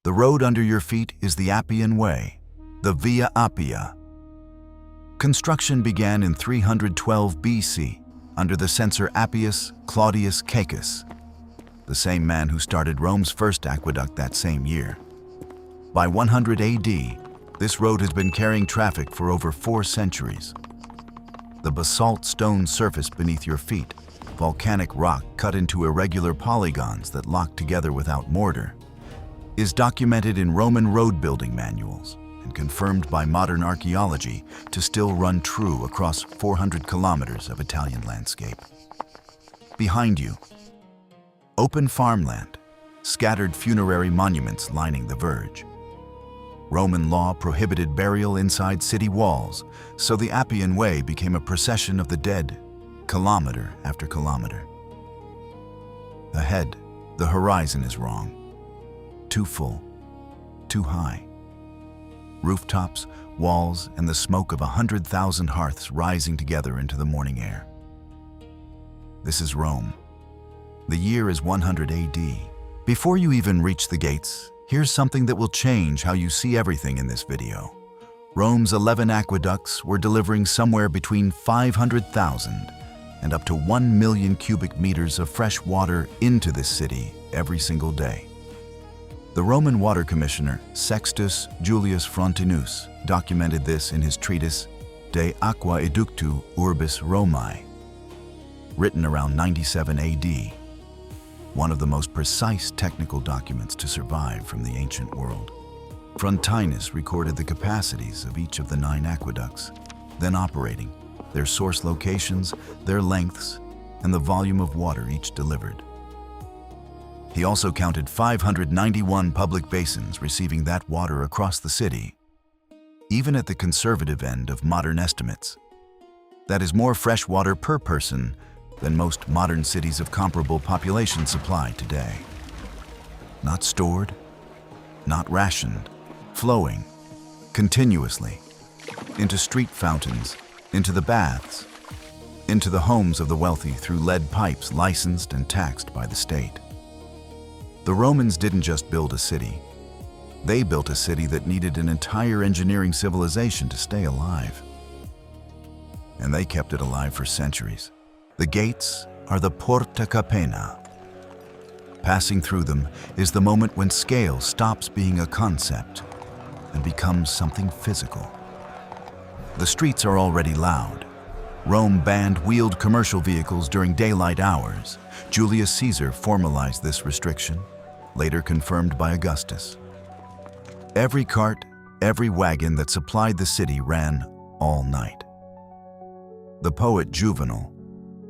The road under your feet is the Appian Way, the Via Appia. Construction began in 312 BC under the censor Appius Claudius Caecus, the same man who started Rome's first aqueduct that same year. By 100 AD, this road has been carrying traffic for over 4 centuries. The basalt stone surface beneath your feet, volcanic rock cut into irregular polygons that lock together without mortar, is documented in Roman road building manuals and confirmed by modern archaeology to still run true across 400 kilometers of Italian landscape. Behind you, open farmland, scattered funerary monuments lining the verge. Roman law prohibited burial inside city walls, so the Appian Way became a procession of the dead, kilometer after kilometer. Ahead, the horizon is wrong. Too full, too high. Rooftops, walls, and the smoke of 100,000 hearths rising together into the morning air. This is Rome. The year is 100 AD. Before you even reach the gates, here's something that will change how you see everything in this video. Rome's 11 aqueducts were delivering somewhere between 500,000 and up to 1 million cubic meters of fresh water into this city every single day. The Roman water commissioner Sextus Julius Frontinus documented this in his treatise De Aquaeductu Urbis Romae, written around 97 AD. One of the most precise technical documents to survive from the ancient world. Frontinus recorded the capacities of each of the 9 aqueducts, then operating, their source locations, their lengths, and the volume of water each delivered. He also counted 591 public basins receiving that water across the city, even at the conservative end of modern estimates. That is more fresh water per person than most modern cities of comparable population supply today. Not stored, not rationed, flowing continuously into street fountains, into the baths, into the homes of the wealthy through lead pipes licensed and taxed by the state. The Romans didn't just build a city. They built a city that needed an entire engineering civilization to stay alive. And they kept it alive for centuries. The gates are the Porta Capena. Passing through them is the moment when scale stops being a concept and becomes something physical. The streets are already loud. Rome banned wheeled commercial vehicles during daylight hours. Julius Caesar formalized this restriction, later confirmed by Augustus. Every cart, every wagon that supplied the city ran all night. The poet Juvenal,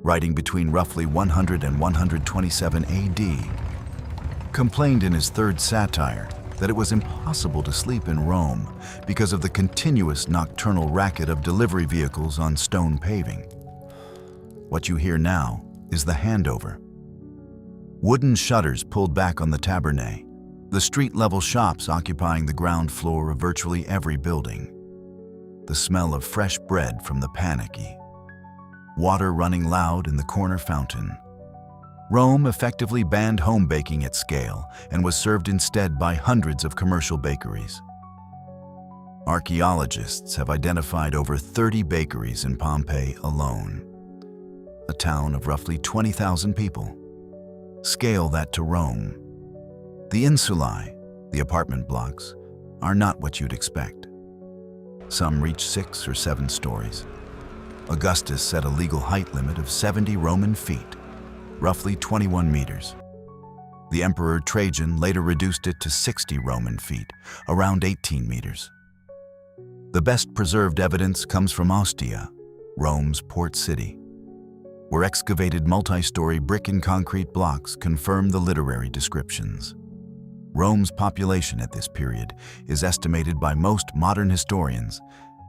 writing between roughly 100 and 127 AD, complained in his third satire that it was impossible to sleep in Rome because of the continuous nocturnal racket of delivery vehicles on stone paving. What you hear now is the handover. Wooden shutters pulled back on the tabernae, the street-level shops occupying the ground floor of virtually every building, the smell of fresh bread from the panicky, water running loud in the corner fountain. Rome effectively banned home baking at scale and was served instead by hundreds of commercial bakeries. Archaeologists have identified over 30 bakeries in Pompeii alone, a town of roughly 20,000 people. Scale that to Rome. The insulae, the apartment blocks, are not what you'd expect. Some reach 6 or 7 stories. Augustus set a legal height limit of 70 Roman feet, roughly 21 meters. The Emperor Trajan later reduced it to 60 Roman feet, around 18 meters. The best preserved evidence comes from Ostia, Rome's port city, where excavated multi-story brick and concrete blocks confirm the literary descriptions. Rome's population at this period is estimated by most modern historians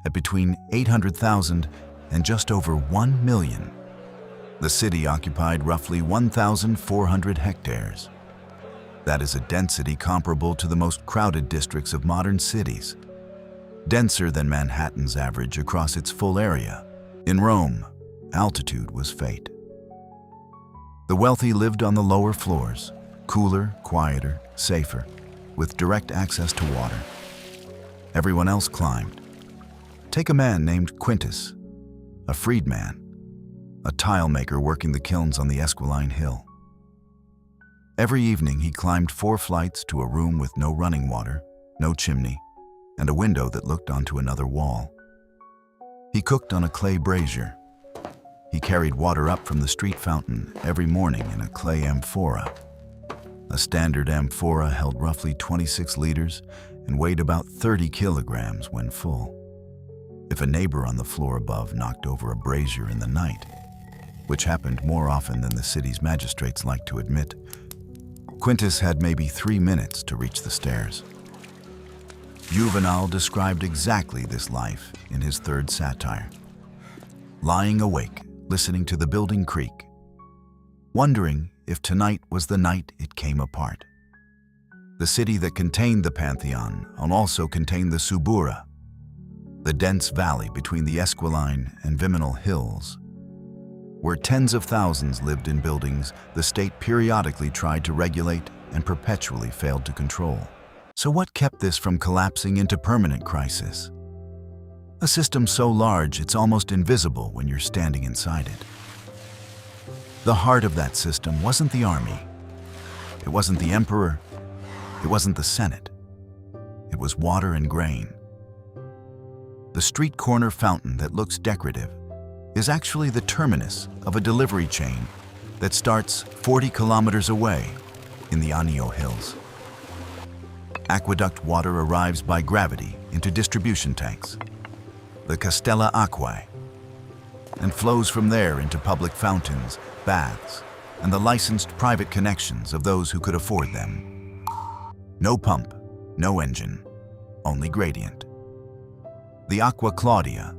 at between 800,000 and just over 1 million. The city occupied roughly 1,400 hectares. That is a density comparable to the most crowded districts of modern cities, denser than Manhattan's average across its full area. In Rome, altitude was fate. The wealthy lived on the lower floors, cooler, quieter, safer, with direct access to water. Everyone else climbed. Take a man named Quintus, a freedman, a tile maker working the kilns on the Esquiline Hill. Every evening he climbed 4 flights to a room with no running water, no chimney, and a window that looked onto another wall. He cooked on a clay brazier. He carried water up from the street fountain every morning in a clay amphora. A standard amphora held roughly 26 liters and weighed about 30 kilograms when full. If a neighbor on the floor above knocked over a brazier in the night, which happened more often than the city's magistrates liked to admit, Quintus had maybe 3 minutes to reach the stairs. Juvenal described exactly this life in his 3rd satire. Lying awake, listening to the building creak, wondering if tonight was the night it came apart. The city that contained the Pantheon also contained the Subura, the dense valley between the Esquiline and Viminal hills, where tens of thousands lived in buildings the state periodically tried to regulate and perpetually failed to control. So what kept this from collapsing into permanent crisis? A system so large it's almost invisible when you're standing inside it. The heart of that system wasn't the army. It wasn't the emperor. It wasn't the Senate. It was water and grain. The street corner fountain that looks decorative is actually the terminus of a delivery chain that starts 40 kilometers away in the Anio Hills. Aqueduct water arrives by gravity into distribution tanks, the Castella Aquae, and flows from there into public fountains, baths, and the licensed private connections of those who could afford them. No pump, no engine, only gradient. The Aqua Claudia,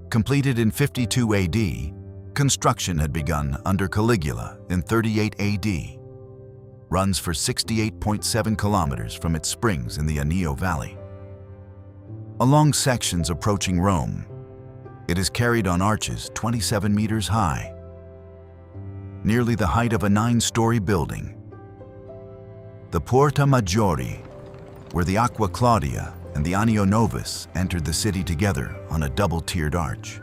completed in 52 AD, construction had begun under Caligula in 38 AD, runs for 68.7 kilometers from its springs in the Anio Valley. Along sections approaching Rome, it is carried on arches 27 meters high, nearly the height of a 9-story building. The Porta Maggiore, where the Aqua Claudia and the Anio Novus entered the city together on a double-tiered arch,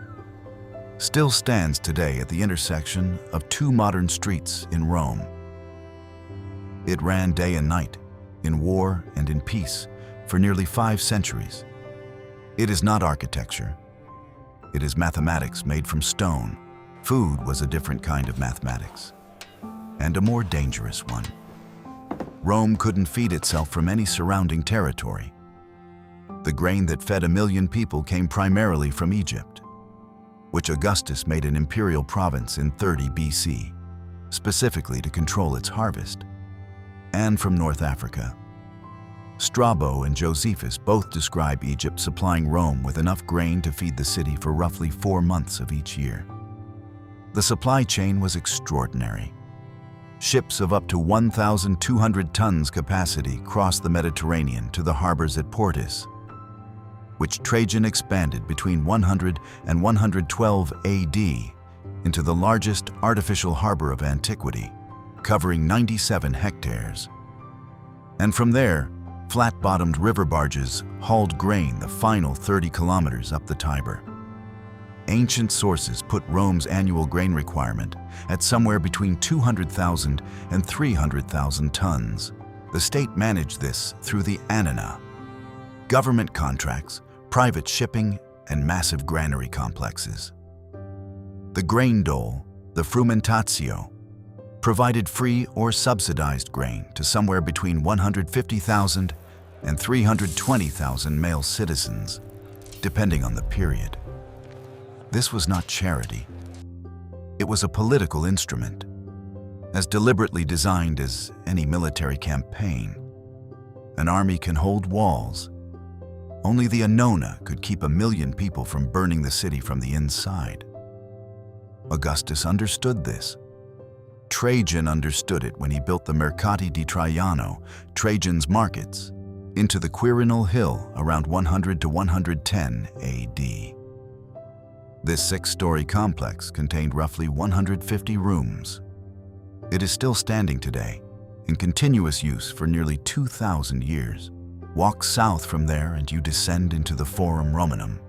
still stands today at the intersection of 2 modern streets in Rome. It ran day and night, in war and in peace, for nearly 5 centuries. It is not architecture. It is mathematics made from stone. Food was a different kind of mathematics, and a more dangerous one. Rome couldn't feed itself from any surrounding territory. The grain that fed 1 million people came primarily from Egypt, which Augustus made an imperial province in 30 BC, specifically to control its harvest, and from North Africa. Strabo and Josephus both describe Egypt supplying Rome with enough grain to feed the city for roughly 4 months of each year. The supply chain was extraordinary. Ships of up to 1,200 tons capacity crossed the Mediterranean to the harbors at Portus, which Trajan expanded between 100 and 112 AD into the largest artificial harbor of antiquity, covering 97 hectares. And from there, flat-bottomed river barges hauled grain the final 30 kilometers up the Tiber. Ancient sources put Rome's annual grain requirement at somewhere between 200,000 and 300,000 tons. The state managed this through the annona, government contracts, private shipping, and massive granary complexes. The grain dole, the frumentatio, provided free or subsidized grain to somewhere between 150,000 and 320,000 male citizens, depending on the period. This was not charity. It was a political instrument, as deliberately designed as any military campaign. An army can hold walls. Only the annona could keep 1 million people from burning the city from the inside. Augustus understood this. Trajan understood it when he built the Mercati di Traiano, Trajan's markets, into the Quirinal Hill around 100 to 110 AD. This 6-story complex contained roughly 150 rooms. It is still standing today, in continuous use for nearly 2,000 years. Walk south from there and you descend into the Forum Romanum.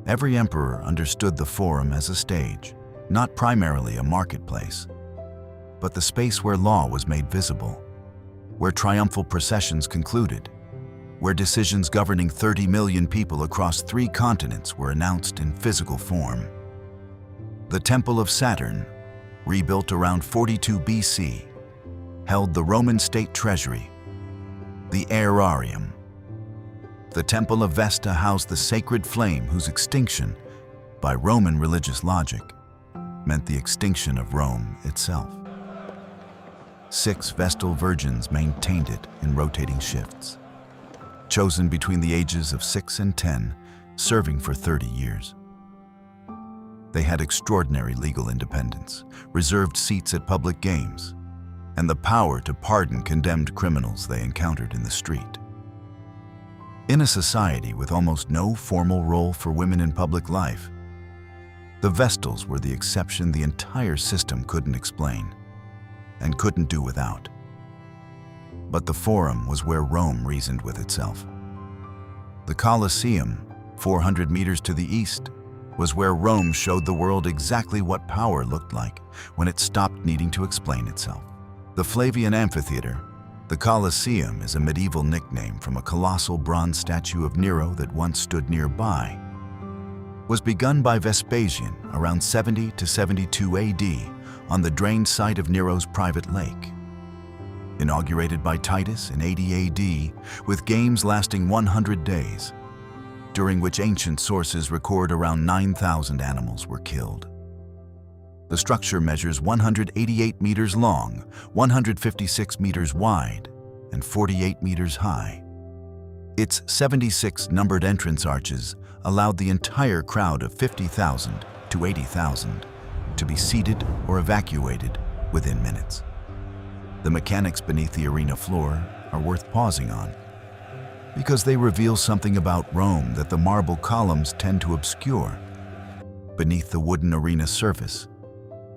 Every emperor understood the Forum as a stage, not primarily a marketplace, but the space where law was made visible, where triumphal processions concluded, where decisions governing 30 million people across 3 continents were announced in physical form. The Temple of Saturn, rebuilt around 42 BC, held the Roman state treasury, the aerarium. The Temple of Vesta housed the sacred flame whose extinction, by Roman religious logic, meant the extinction of Rome itself. 6 Vestal virgins maintained it in rotating shifts, chosen between the ages of 6 and 10, serving for 30 years. They had extraordinary legal independence, reserved seats at public games, and the power to pardon condemned criminals they encountered in the street. In a society with almost no formal role for women in public life, the Vestals were the exception the entire system couldn't explain and couldn't do without. But the Forum was where Rome reasoned with itself. The Colosseum, 400 meters to the east, was where Rome showed the world exactly what power looked like when it stopped needing to explain itself. The Flavian Amphitheater, the Colosseum, is a medieval nickname from a colossal bronze statue of Nero that once stood nearby, was begun by Vespasian around 70 to 72 AD on the drained site of Nero's private lake. Inaugurated by Titus in 80 AD, with games lasting 100 days, during which ancient sources record around 9,000 animals were killed. The structure measures 188 meters long, 156 meters wide, and 48 meters high. Its 76 numbered entrance arches allowed the entire crowd of 50,000 to 80,000 to be seated or evacuated within minutes. The mechanics beneath the arena floor are worth pausing on, because they reveal something about Rome that the marble columns tend to obscure. Beneath the wooden arena surface,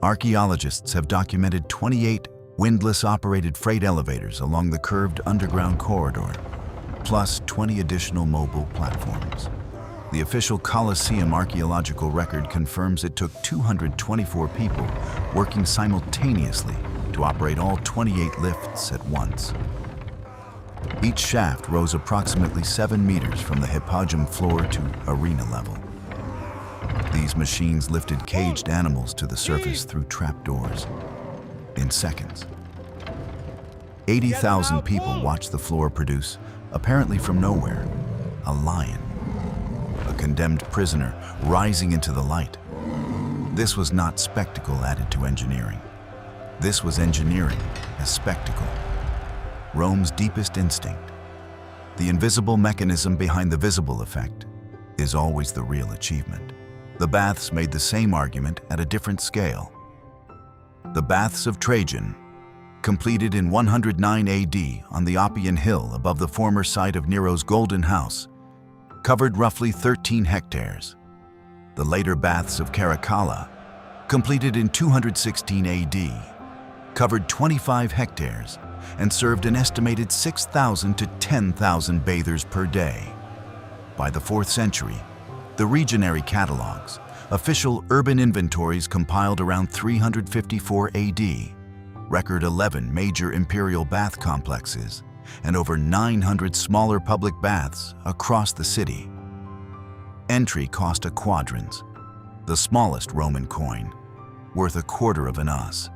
archaeologists have documented 28 windlass-operated freight elevators along the curved underground corridor, plus 20 additional mobile platforms. The official Colosseum archaeological record confirms it took 224 people working simultaneously to operate all 28 lifts at once. Each shaft rose approximately 7 meters from the hypogum floor to arena level. These machines lifted caged animals to the surface through trapdoors in seconds. 80,000 people watched the floor produce, apparently from nowhere, a lion, a condemned prisoner rising into the light. This was not spectacle added to engineering. This was engineering as spectacle. Rome's deepest instinct, the invisible mechanism behind the visible effect, is always the real achievement. The Baths made the same argument at a different scale. The Baths of Trajan, completed in 109 AD on the Appian Hill above the former site of Nero's Golden House, covered roughly 13 hectares. The later Baths of Caracalla, completed in 216 AD, covered 25 hectares and served an estimated 6,000 to 10,000 bathers per day. By the 4th century, the regionary catalogs, official urban inventories compiled around 354 AD, record 11 major imperial bath complexes and over 900 smaller public baths across the city. Entry cost a quadrans, the smallest Roman coin, worth a quarter of an us,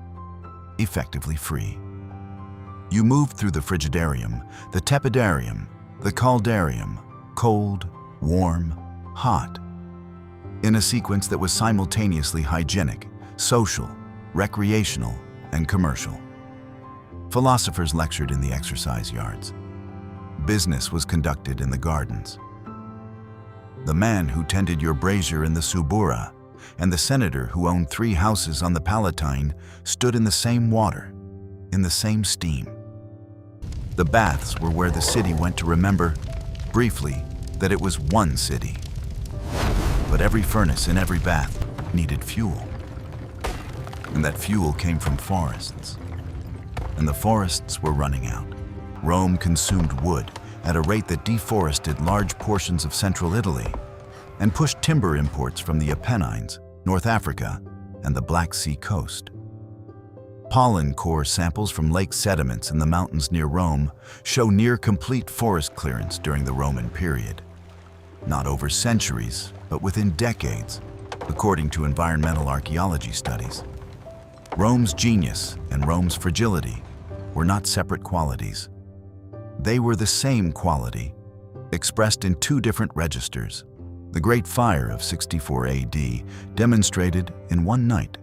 effectively free. You moved through the frigidarium, the tepidarium, the caldarium, cold, warm, hot, in a sequence that was simultaneously hygienic, social, recreational, and commercial. Philosophers lectured in the exercise yards. Business was conducted in the gardens. The man who tended your brazier in the Subura and the senator who owned 3 houses on the Palatine stood in the same water, in the same steam. The baths were where the city went to remember, briefly, that it was one city. But every furnace in every bath needed fuel. And that fuel came from forests. and the forests were running out. Rome consumed wood at a rate that deforested large portions of central Italy and pushed timber imports from the Apennines, North Africa, and the Black Sea coast. Pollen core samples from lake sediments in the mountains near Rome show near-complete forest clearance during the Roman period. Not over centuries, but within decades, according to environmental archaeology studies. Rome's genius and Rome's fragility were not separate qualities. They were the same quality, expressed in two different registers. The Great Fire of 64 AD demonstrated in one night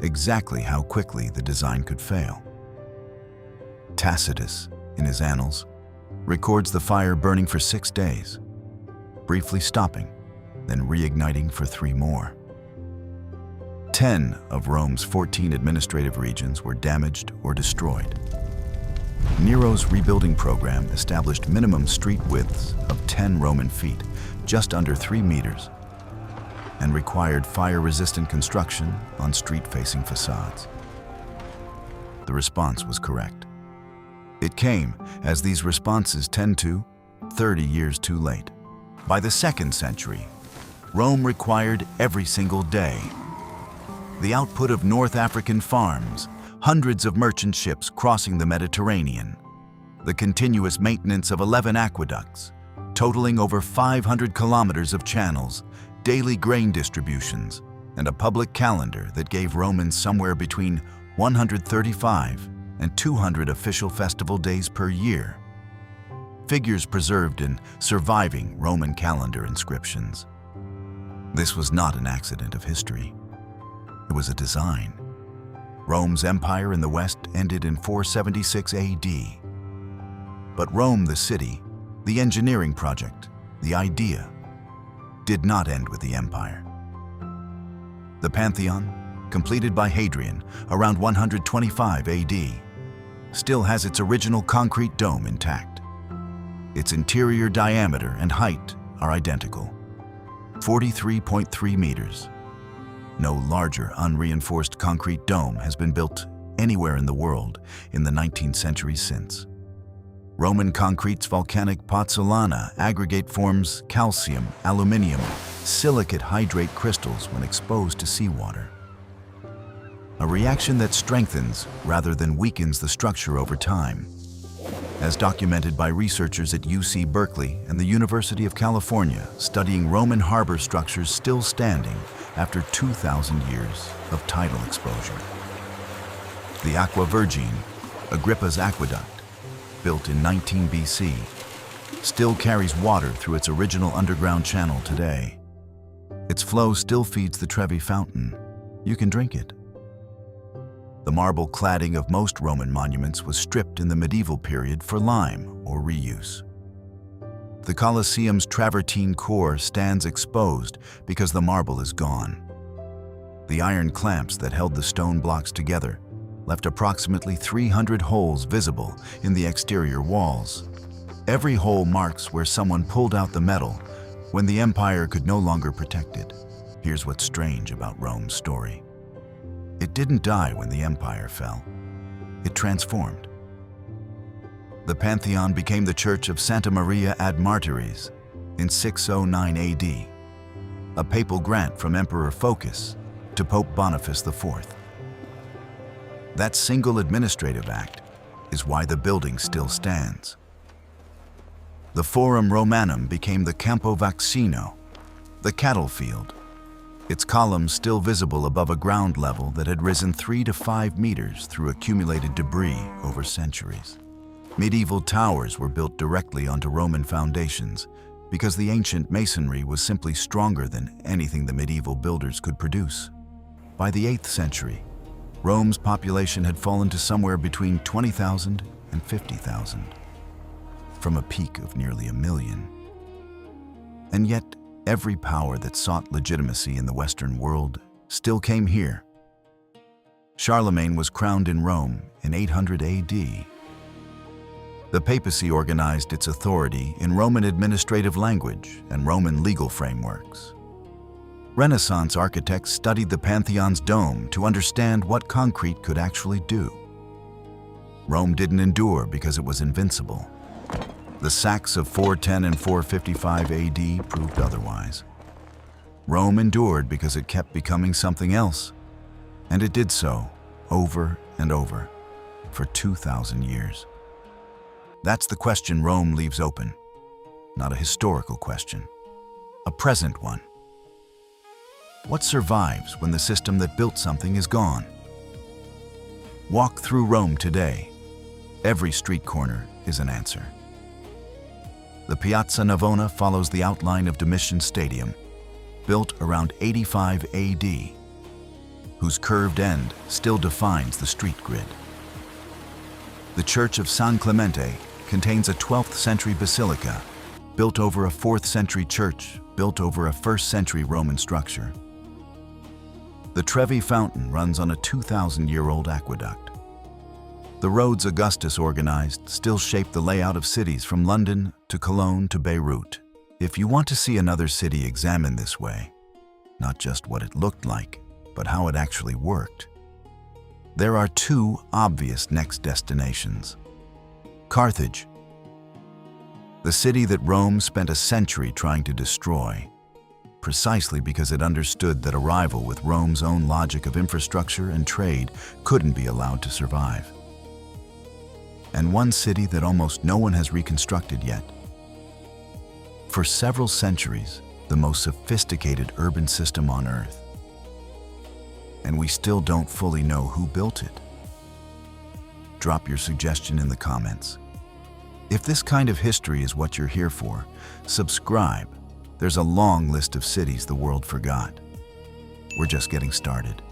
exactly how quickly the design could fail. Tacitus, in his Annals, records the fire burning for 6 days, briefly stopping, then reigniting for 3 more. 10 of Rome's 14 administrative regions were damaged or destroyed. Nero's rebuilding program established minimum street widths of 10 Roman feet, just under 3 meters, and required fire-resistant construction on street-facing facades. The response was correct. It came, as these responses tend to, 30 years too late. By the 2nd century, Rome required every single day. The output of North African farms, hundreds of merchant ships crossing the Mediterranean, the continuous maintenance of 11 aqueducts, totaling over 500 kilometers of channels, daily grain distributions, and a public calendar that gave Romans somewhere between 135 and 200 official festival days per year. Figures preserved in surviving Roman calendar inscriptions. This was not an accident of history. It was a design. Rome's empire in the West ended in 476 AD. But Rome, the city, the engineering project, the idea, did not end with the empire. The Pantheon, completed by Hadrian around 125 AD, still has its original concrete dome intact. Its interior diameter and height are identical, 43.3 meters. No larger unreinforced concrete dome has been built anywhere in the world in the 19th century since. Roman concrete's volcanic pozzolana aggregate forms calcium, aluminium, silicate hydrate crystals when exposed to seawater. A reaction that strengthens rather than weakens the structure over time, as documented by researchers at UC Berkeley and the University of California studying Roman harbor structures still standing after 2,000 years of tidal exposure. The Aqua Vergine, Agrippa's aqueduct, built in 19 BC, still carries water through its original underground channel today. Its flow still feeds the Trevi Fountain. You can drink it. The marble cladding of most Roman monuments was stripped in the medieval period for lime or reuse. The Colosseum's travertine core stands exposed because the marble is gone. The iron clamps that held the stone blocks together left approximately 300 holes visible in the exterior walls. Every hole marks where someone pulled out the metal when the empire could no longer protect it. Here's what's strange about Rome's story. It didn't die when the empire fell. It transformed. The Pantheon became the Church of Santa Maria ad Martyres in 609 AD, a papal grant from Emperor Phocas to Pope Boniface IV. That single administrative act is why the building still stands. The Forum Romanum became the Campo Vaccino, the cattle field, its columns still visible above a ground level that had risen 3 to 5 meters through accumulated debris over centuries. Medieval towers were built directly onto Roman foundations because the ancient masonry was simply stronger than anything the medieval builders could produce. By the 8th century, Rome's population had fallen to somewhere between 20,000 and 50,000, from a peak of nearly 1 million. And yet, every power that sought legitimacy in the Western world still came here. Charlemagne was crowned in Rome in 800 AD. The papacy organized its authority in Roman administrative language and Roman legal frameworks. Renaissance architects studied the Pantheon's dome to understand what concrete could actually do. Rome didn't endure because it was invincible. The sacks of 410 and 455 AD proved otherwise. Rome endured because it kept becoming something else, and it did so over and over for 2,000 years. That's the question Rome leaves open, not a historical question, a present one. What survives when the system that built something is gone? Walk through Rome today. Every street corner is an answer. The Piazza Navona follows the outline of Domitian's Stadium, built around 85 AD, whose curved end still defines the street grid. The Church of San Clemente contains a 12th century basilica, built over a 4th century church, built over a 1st century Roman structure. The Trevi Fountain runs on a 2,000-year-old aqueduct. The roads Augustus organized still shape the layout of cities from London to Cologne to Beirut. If you want to see another city examined this way, not just what it looked like, but how it actually worked, there are two obvious next destinations. Carthage, the city that Rome spent a century trying to destroy, precisely because it understood that a rival with Rome's own logic of infrastructure and trade couldn't be allowed to survive. And one city that almost no one has reconstructed yet. For several centuries, the most sophisticated urban system on Earth. And we still don't fully know who built it. Drop your suggestion in the comments. If this kind of history is what you're here for, subscribe. There's a long list of cities the world forgot. We're just getting started.